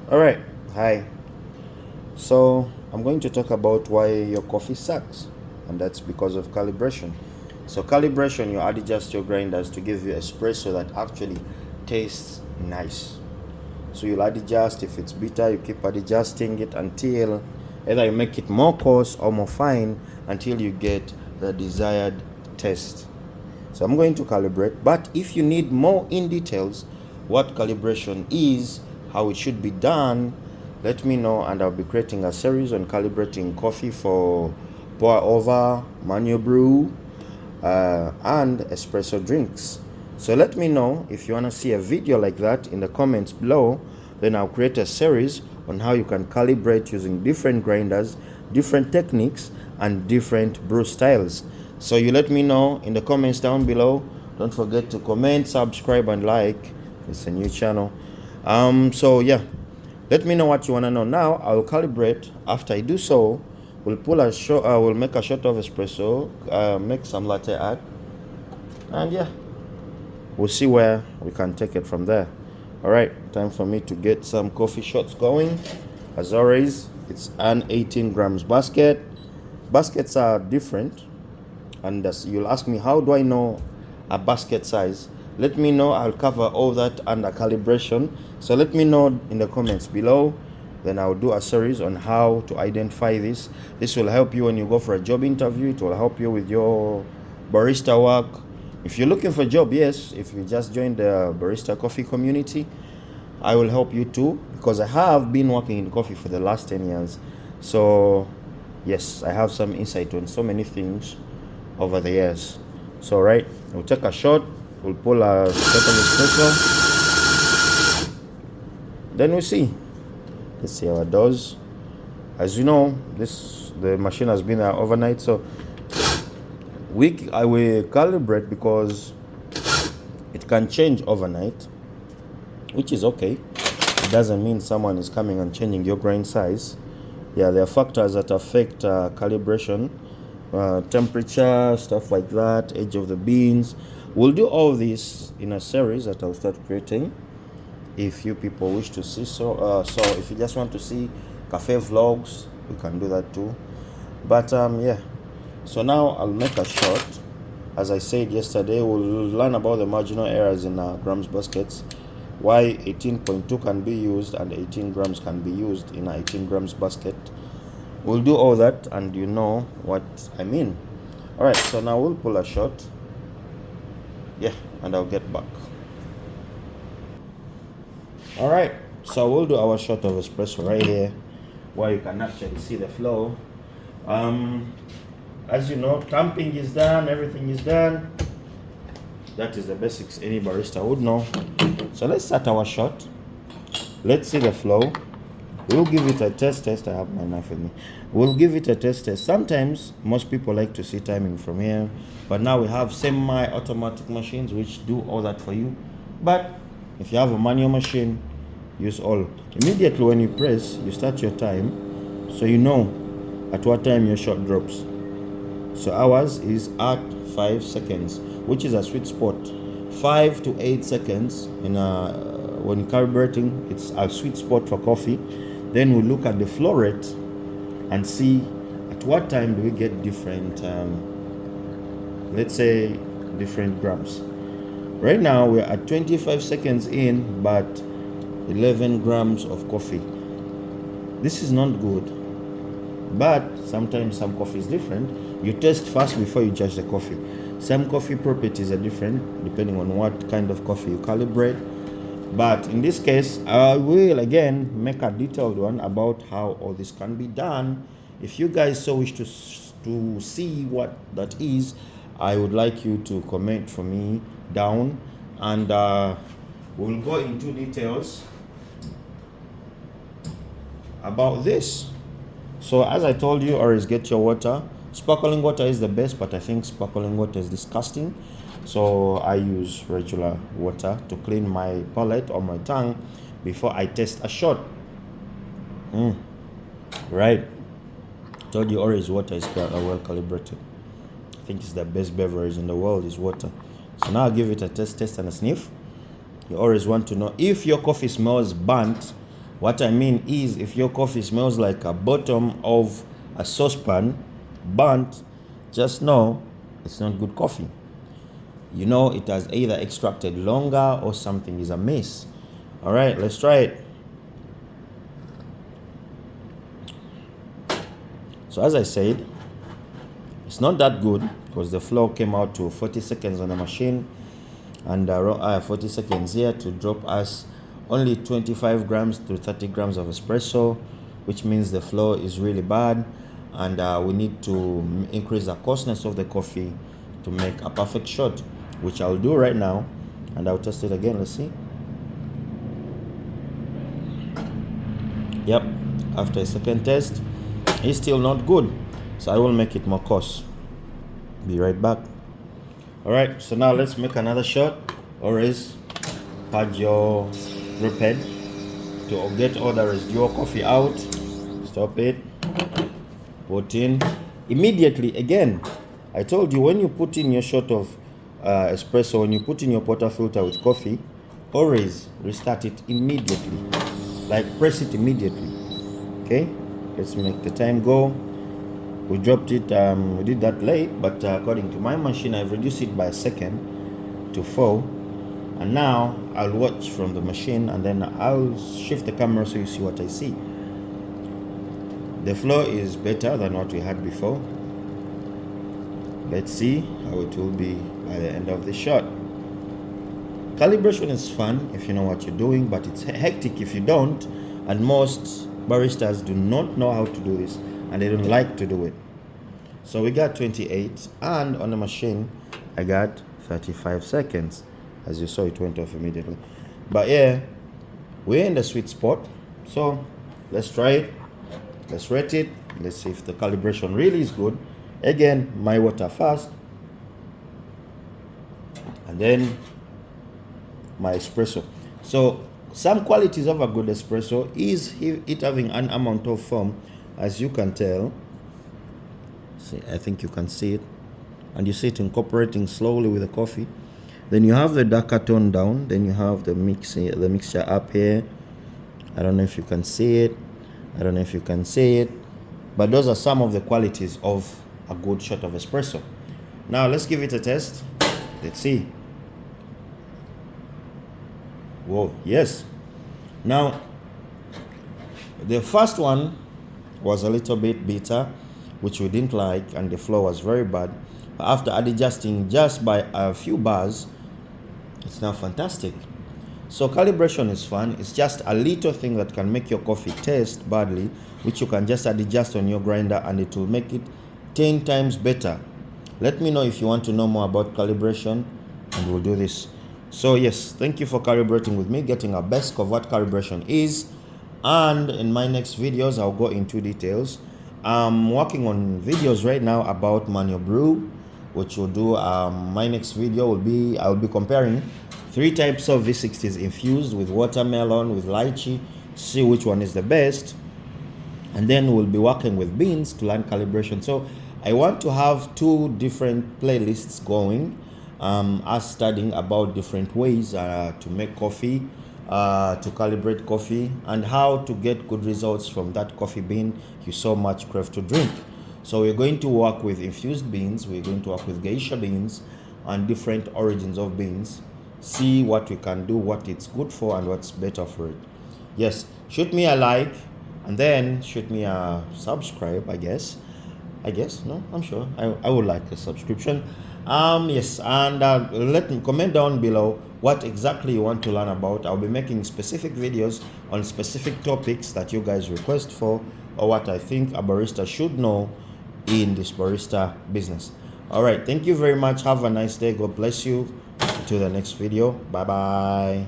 All right, hi. So I'm going to talk about why your coffee sucks, and that's because of calibration. So calibration, you adjust your grinders to give you espresso that actually tastes nice. So you'll adjust. If it's bitter, you keep adjusting it until either you make it more coarse or more fine until you get the desired taste. So I'm going to calibrate, but if you need more in details what calibration is, how it should be done, let me know, and I'll be creating a series on calibrating coffee for pour over, manual brew, and espresso drinks. So let me know if you want to see a video like that in the comments below. Then I'll create a series on how you can calibrate using different grinders, different techniques, and different brew styles. So you let me know in the comments down below. Don't forget to comment, subscribe, and like. It's a new channel. So yeah, let me know what you want to know. Now I'll calibrate. After I do so, we'll pull a shot. We'll make a shot of espresso, make some latte art, and yeah, we'll see where we can take it from there. All right, time for me to get some coffee shots going. As always, it's an 18 grams basket. Baskets are different, and you'll ask me, how do I know a basket size? Let me know. I'll cover all that under calibration. So let me know in the comments below. Then I'll do a series on how to identify this. This will help you when you go for a job interview. It will help you with your barista work. If you're looking for a job, yes. If you just joined the barista coffee community, I will help you too, because I have been working in coffee for the last 10 years. So yes, I have some insight on so many things over the years. So right, we'll take a shot. We'll pull a shot of espresso. Then we see. Let's see how it does. As you know, the machine has been there overnight, so I will calibrate because it can change overnight, which is okay. It doesn't mean someone is coming and changing your grind size. Yeah, there are factors that affect calibration, temperature, stuff like that, age of the beans. We'll do all this in a series that I'll start creating if you people wish to see. So if you just want to see cafe vlogs, we can do that too. But yeah, so now I'll make a shot. As I said yesterday, we'll learn about the marginal errors in grams baskets, why 18.2 can be used and 18 grams can be used in an 18 grams basket. We'll do all that, and you know what I mean. All right, so now we'll pull a shot. Yeah, and I'll get back. All right, so we'll do our shot of espresso right here, where you can actually see the flow. As you know, tamping is done, everything is done. That is the basics any barista would know. So let's start our shot. Let's see the flow. We'll give it a test. I have my knife with me. We'll give it a test. Sometimes most people like to see timing from here, but now we have semi-automatic machines which do all that for you. But if you have a manual machine, use all. Immediately when you press, you start your time, so you know at what time your shot drops. So ours is at 5 seconds, which is a sweet spot. 5 to 8 seconds when calibrating, it's a sweet spot for coffee. Then we look at the flow rate and see at what time do we get different, let's say different grams. Right now we're at 25 seconds in, but 11 grams of coffee. This is not good, but sometimes some coffee is different. You test first before you judge the coffee. Some coffee properties are different depending on what kind of coffee you calibrate. But in this case, I will again make a detailed one about how all this can be done. If you guys so wish to see what that is, I would like you to comment for me down, and we'll go into details about this. So as I told you, always get your water. Sparkling water is the best, but I think sparkling water is disgusting. So I use regular water to clean my palate or my tongue before I taste a shot. Right. Told you always water is well calibrated. I think it's the best beverage in the world is water. So now I'll give it a taste and a sniff. You always want to know if your coffee smells burnt, What I mean is, if your coffee smells like a bottom of a saucepan burnt, just know it's not good coffee. You know it has either extracted longer or something is amiss. All right, let's try it. So as I said, it's not that good because the flow came out to 40 seconds on the machine, and 40 seconds here to drop us only 25 grams to 30 grams of espresso, which means the flow is really bad, and we need to increase the coarseness of the coffee to make a perfect shot, which I'll do right now, and I'll test it again. Let's see. Yep, after a second test, it's still not good, so I will make it more coarse. Be right back. All right, so now let's make another shot. Always pad your drip head to get all the residual coffee out. Stop it. Put in immediately. Again, I told you, when you put in your shot of espresso, when you put in your portafilter with coffee, always restart it immediately. Like, press it immediately. Okay, let's make the time go. We dropped it, we did that late, but according to my machine, I've reduced it by a second to 4. And now I'll watch from the machine, and then I'll shift the camera so you see what I see. The flow is better than what we had before. Let's see how it will be by the end of the shot. Calibration is fun if you know what you're doing, but it's hectic if you don't, and most baristas do not know how to do this, and they don't like to do it. So we got 28, and on the machine I got 35 seconds. As you saw, it went off immediately. But yeah, we're in the sweet spot. So let's try it. Let's rate it. Let's see if the calibration really is good. Again, my water first, and then my espresso. So some qualities of a good espresso is it having an amount of foam, as you can tell. See, I think you can see it, and you see it incorporating slowly with the coffee. Then you have the darker tone down. Then you have the mixture up here. I don't know if you can see it. I don't know if you can see it, but those are some of the qualities of a good shot of espresso. Now let's give it a test. Let's see. Whoa, yes. Now, the first one was a little bit bitter, which we didn't like, and the flow was very bad. After adjusting just by a few bars, it's now fantastic. So calibration is fun. It's just a little thing that can make your coffee taste badly, which you can just adjust on your grinder, and it will make it 10 times better. Let me know if you want to know more about calibration, and we'll do this. So yes, thank you for calibrating with me, getting a best of what calibration is. And in my next videos, I'll go into details. I'm working on videos right now about manual brew, which will do. My next video will be, I'll be comparing 3 types of V60s infused with watermelon, with lychee, see which one is the best. And then we'll be working with beans to learn calibration. So I want to have 2 different playlists going, us studying about different ways to make coffee, to calibrate coffee, and how to get good results from that coffee bean you so much crave to drink. So we're going to work with infused beans, we're going to work with geisha beans, and different origins of beans, see what we can do, what it's good for, and what's better for it. Yes, shoot me a like, and then shoot me a subscribe, I guess. No, I'm sure I would like a subscription. Yes, and let me comment down below what exactly you want to learn about. I'll be making specific videos on specific topics that you guys request for, or what I think a barista should know in this barista business. All right, thank you very much. Have a nice day. God bless you. Until the next video. Bye bye.